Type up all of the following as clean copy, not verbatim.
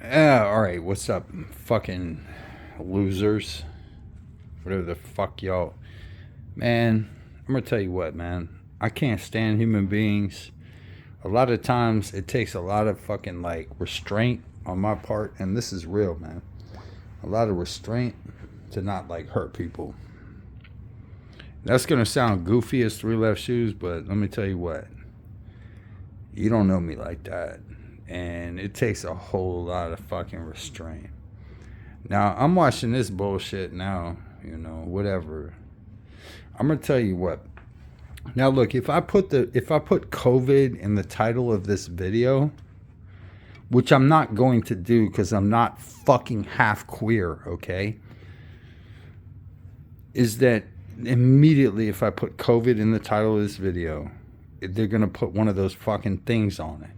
Yeah, alright, what's up, fucking losers? Whatever the fuck y'all. Man, I'm gonna tell you what, man. I can't stand human beings. A lot of times it takes a lot of fucking like restraint on my part, and this is real, man. A lot of restraint to not like hurt people. That's gonna sound goofy as three left shoes, but let me tell you what. You don't know me like that. And it takes a whole lot of fucking restraint. Now, I'm watching this bullshit now, whatever. I'm gonna tell you what. Now look, if I put COVID in the title of this video, which I'm not going to do because I'm not fucking half queer, okay? Is that immediately if I put COVID in the title of this video, they're gonna put one of those fucking things on it.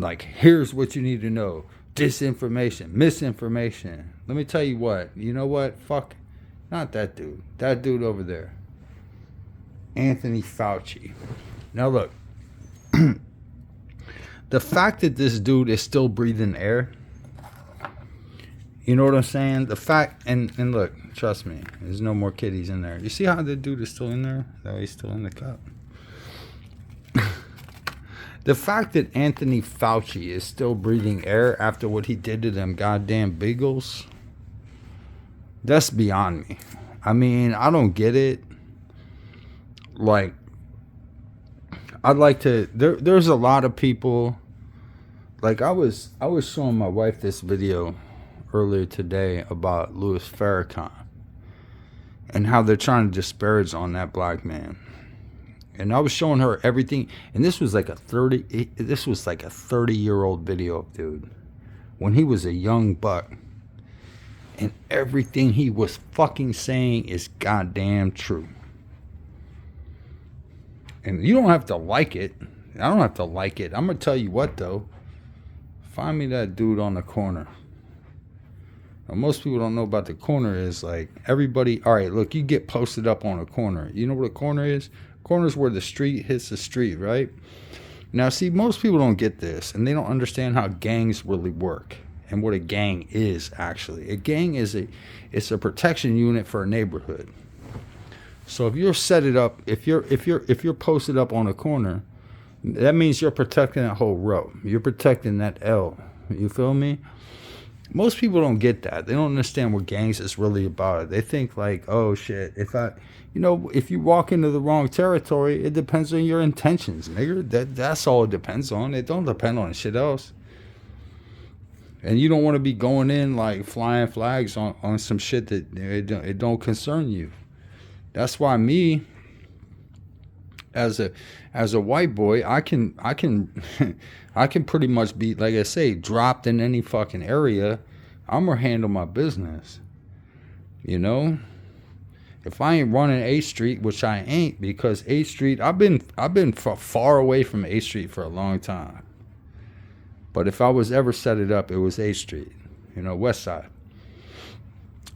Like, here's what you need to know. Disinformation, misinformation. Let me tell you what. You know what? Fuck. Not that dude. That dude over there. Anthony Fauci. Now look. The fact that this dude is still breathing air. You know what I'm saying? The fact, and look, trust me, there's no more kitties in there. You see how the dude is still in there? That way he's still in the cup. The fact that Anthony Fauci is still breathing air after what he did to them goddamn beagles, that's beyond me. I mean, I don't get it. Like, I'd like to, there's a lot of people, like I was showing my wife this video earlier today about Louis Farrakhan and how they're trying to disparage on that black man. And I was showing her everything, and this was like a 30-year-old video, dude, when he was a young buck, and everything he was fucking saying is goddamn true. And you don't have to like it. I don't have to like it. I'm gonna tell you what though. Find me that dude on the corner. Now, most people don't know about the corner is like everybody. All right, look, you get posted up on a corner. You know what a corner is? Corners where the street hits the street, right? Now, see, most people don't get this, and they don't understand how gangs really work and what a gang is actually. A gang is it's a protection unit for a neighborhood. So if you're set it up, if you're posted up on a corner, that means you're protecting that whole row. You're protecting that L. You feel me? Most people don't get that. They don't understand what gangs is really about. They think like, oh shit, if you walk into the wrong territory, it depends on your intentions, nigga. That's all it depends on. It don't depend on shit else. And you don't want to be going in like flying flags on some shit that it don't concern you. That's why me, as a white boy, I can I can pretty much be, like I say, dropped in any fucking area. I'm gonna handle my business. You know, if I ain't running 8th Street, which I ain't, because 8th Street, I've been far away from 8th Street for a long time. But if I was ever set it up, it was 8th Street, West Side.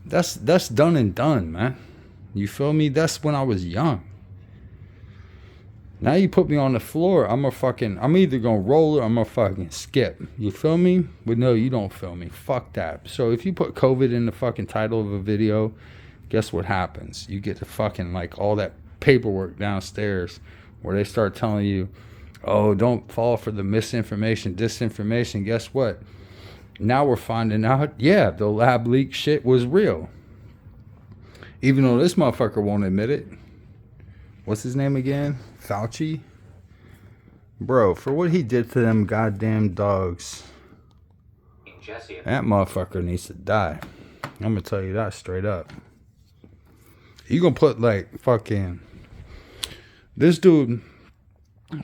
That's done and done, man. You feel me? That's when I was young. Now you put me on the floor, I'm either gonna roll or I'm gonna fucking skip. You feel me? But no, you don't feel me. Fuck that. So if you put COVID in the fucking title of a video, guess what happens? You get the fucking like all that paperwork downstairs where they start telling you, oh, don't fall for the misinformation, disinformation. Guess what? Now we're finding out, yeah, the lab leak shit was real. Even though this motherfucker won't admit it. What's his name again? Fauci? Bro, for what he did to them goddamn dogs, that motherfucker needs to die. I'm gonna tell you that straight up. You gonna put like fucking... This dude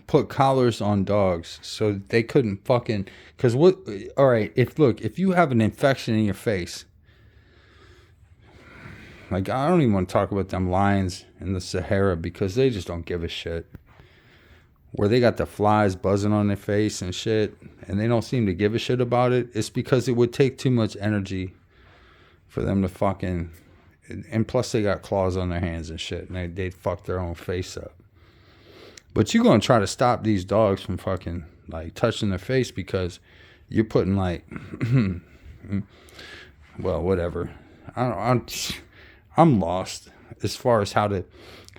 put collars on dogs so they couldn't fucking... Because what... Alright, if you have an infection in your face... Like, I don't even want to talk about them lions in the Sahara because they just don't give a shit. Where they got the flies buzzing on their face and shit, and they don't seem to give a shit about it. It's because it would take too much energy for them to fucking... And plus they got claws on their hands and shit, and they'd fuck their own face up. But you're going to try to stop these dogs from fucking, like, touching their face because you're putting like, well, whatever. I'm lost as far as how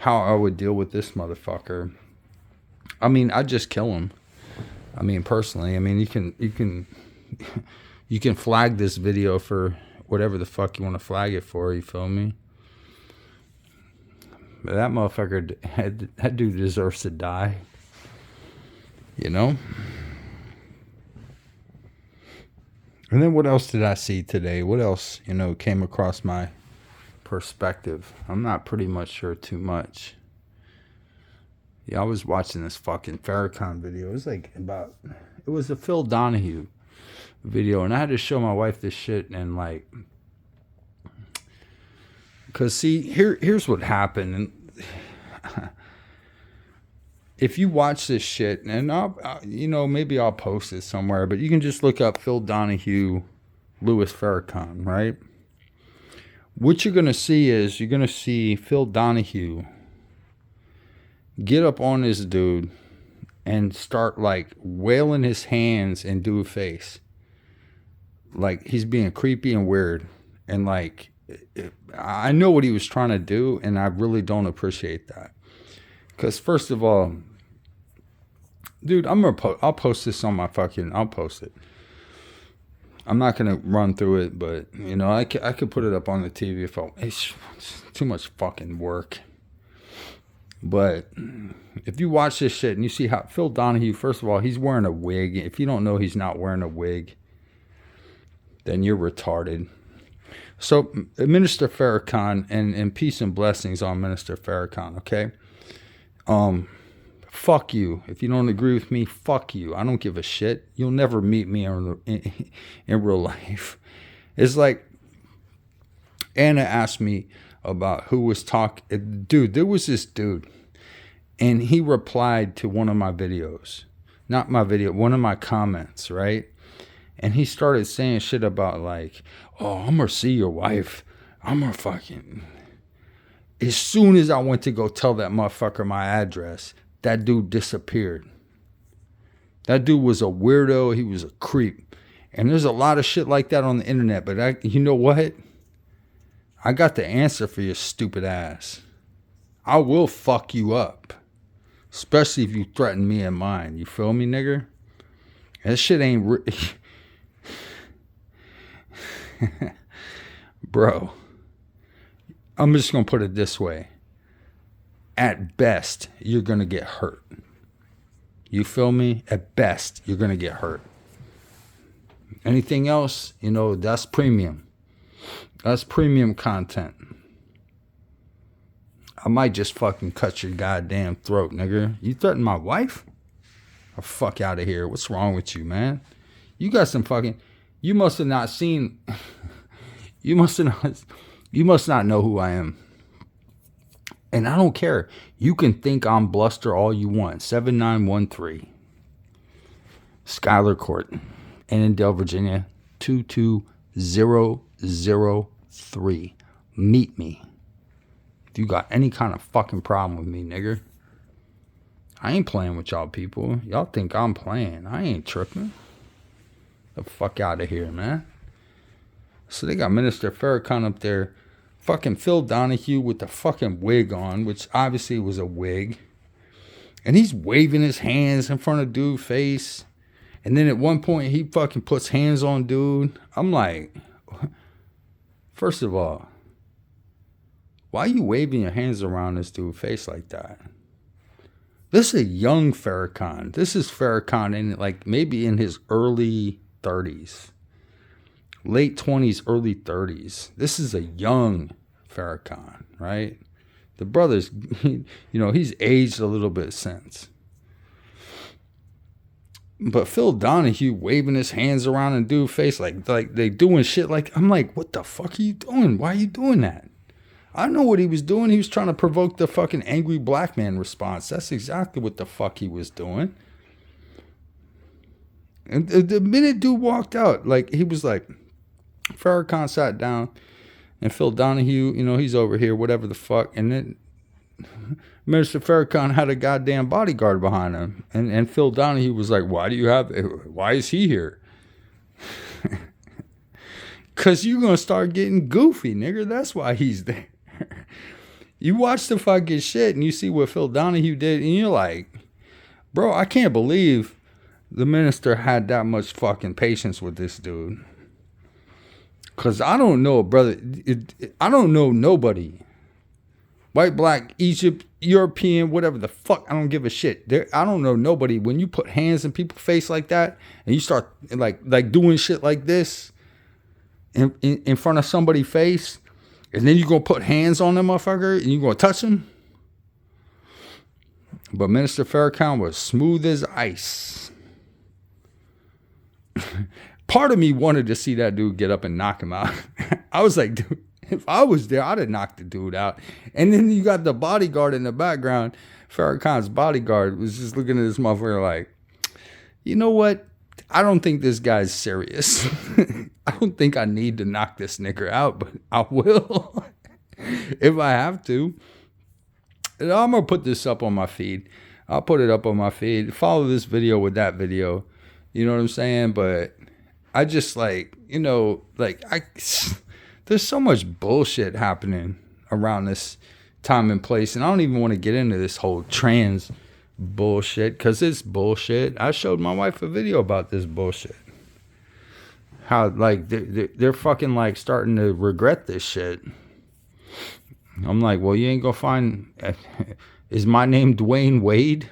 I would deal with this motherfucker. I mean, I'd just kill him. I mean, personally, I mean, you can flag this video for whatever the fuck you want to flag it for. You feel me? But that motherfucker, that dude deserves to die. You know? And then what else did I see today? What else, came across my perspective? I'm not pretty much sure too much. Yeah, I was watching this fucking Farrakhan video. It was a Phil Donahue video, and I had to show my wife this shit, and like, because see, here's what happened, and if you watch this shit, and maybe I'll post it somewhere, but you can just look up Phil Donahue, Louis Farrakhan, right? What you're gonna see is Phil Donahue get up on this dude and start like wailing his hands in dude's face, like he's being creepy and weird, and like I know what he was trying to do, and I really don't appreciate that. Because first of all, dude, I'll post this on my I'll post it. I'm not gonna run through it, but I could put it up on the TV if it's too much fucking work. But if you watch this shit and you see how Phil Donahue, first of all, he's wearing a wig. If you don't know he's not wearing a wig, then you're retarded. So Minister Farrakhan, and peace and blessings on Minister Farrakhan, okay? Fuck you. If you don't agree with me, fuck you. I don't give a shit. You'll never meet me in real life. It's like Anna asked me about who was talking. Dude, there was this dude, and he replied to one of my videos. Not my video, one of my comments, right? And he started saying shit about like, oh, I'm gonna see your wife. I'm gonna fucking... As soon as I went to go tell that motherfucker my address, that dude disappeared. That dude was a weirdo. He was a creep. And there's a lot of shit like that on the internet. But you know what? I got the answer for your stupid ass. I will fuck you up. Especially if you threaten me and mine. You feel me, nigger? That shit ain't... Bro. I'm just going to put it this way. At best, you're going to get hurt. You feel me? At best, you're going to get hurt. Anything else, that's premium. That's premium content. I might just fucking cut your goddamn throat, nigga. You threaten my wife? Oh, fuck out of here. What's wrong with you, man? You got some fucking... You must have not seen... You must not know who I am. And I don't care. You can think I'm bluster all you want. 7913. Schuyler Court. Annandale, Virginia. 22003. Meet me. If you got any kind of fucking problem with me, nigger. I ain't playing with y'all people. Y'all think I'm playing. I ain't tripping. The fuck out of here, man. So they got Minister Farrakhan up there. Fucking Phil Donahue with the fucking wig on, which obviously was a wig. And he's waving his hands in front of dude's face. And then at one point, he fucking puts hands on dude. I'm like, first of all, why are you waving your hands around this dude's face like that? This is a young Farrakhan. This is Farrakhan in like maybe in his early 30s. Late 20s, early 30s. This is a young Farrakhan, right? The brother's, he's aged a little bit since. But Phil Donahue waving his hands around in dude's face like they doing shit like, I'm like, what the fuck are you doing? Why are you doing that? I know what he was doing. He was trying to provoke the fucking angry black man response. That's exactly what the fuck he was doing. And the minute dude walked out, like, he was like, Farrakhan sat down, and Phil Donahue, he's over here, whatever the fuck. And then Minister Farrakhan had a goddamn bodyguard behind him. And Phil Donahue was like, why is he here? Because you're going to start getting goofy, nigga. That's why he's there. You watch the fucking shit and you see what Phil Donahue did, and you're like, bro, I can't believe the minister had that much fucking patience with this dude. Because I don't know, brother. I don't know nobody. White, black, Egypt, European, whatever the fuck. I don't give a shit. I don't know nobody. When you put hands in people's face like that and you start like doing shit like this in front of somebody's face, and then you're going to put hands on them motherfucker and you're going to touch them. But Minister Farrakhan was smooth as ice. Part of me wanted to see that dude get up and knock him out. I was like, dude, if I was there, I'd have knocked the dude out. And then you got the bodyguard in the background. Farrakhan's bodyguard was just looking at this motherfucker like, you know what? I don't think this guy's serious. I don't think I need to knock this nigger out, but I will if I have to. And I'm going to put this up on my feed. I'll put it up on my feed. Follow this video with that video. You know what I'm saying? But I just like, you know, like there's so much bullshit happening around this time and place. And I don't even want to get into this whole trans bullshit because it's bullshit. I showed my wife a video about this bullshit. How like they're fucking like starting to regret this shit. I'm like, well, you ain't gonna find. Is my name Dwayne Wade?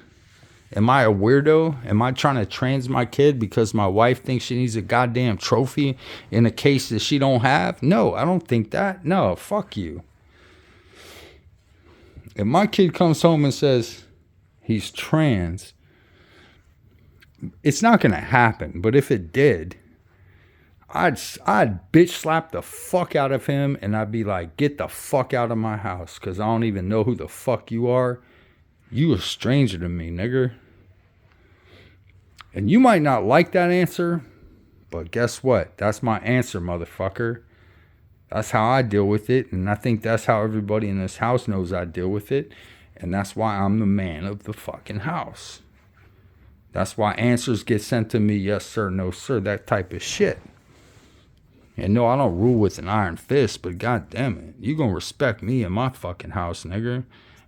Am I a weirdo? Am I trying to trans my kid because my wife thinks she needs a goddamn trophy in a case that she don't have? No, I don't think that. No, fuck you. If my kid comes home and says he's trans, it's not gonna happen. But if it did, I'd bitch slap the fuck out of him, and I'd be like, get the fuck out of my house, because I don't even know who the fuck you are. You a stranger to me, nigger. And you might not like that answer, but guess what? That's my answer, motherfucker. That's how I deal with it, and I think that's how everybody in this house knows I deal with it, and that's why I'm the man of the fucking house. That's why answers get sent to me, yes sir, no sir, that type of shit. And no, I don't rule with an iron fist, but god damn it, you gonna respect me in my fucking house, nigga.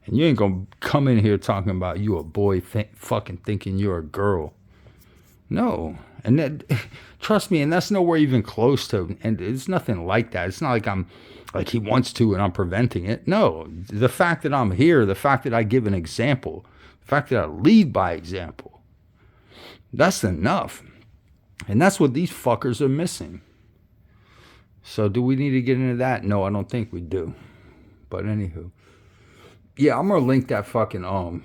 And you ain't gonna come in here talking about you a boy fucking thinking you're a girl. No. And that, trust me, and that's nowhere even close to, and it's nothing like that. It's not like I'm, like he wants to and I'm preventing it. No. The fact that I'm here, the fact that I give an example, the fact that I lead by example, that's enough. And that's what these fuckers are missing. So do we need to get into that? No, I don't think we do. But anywho. Yeah, I'm going to link that fucking,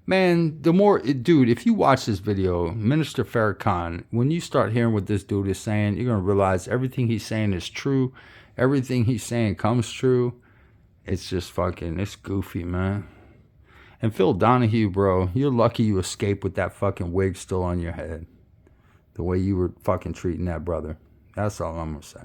man, the more, dude, if you watch this video, Minister Farrakhan, when you start hearing what this dude is saying, you're going to realize everything he's saying is true. Everything he's saying comes true. It's just fucking, it's goofy, man. And Phil Donahue, bro, you're lucky you escaped with that fucking wig still on your head. The way you were fucking treating that brother. That's all I'm going to say.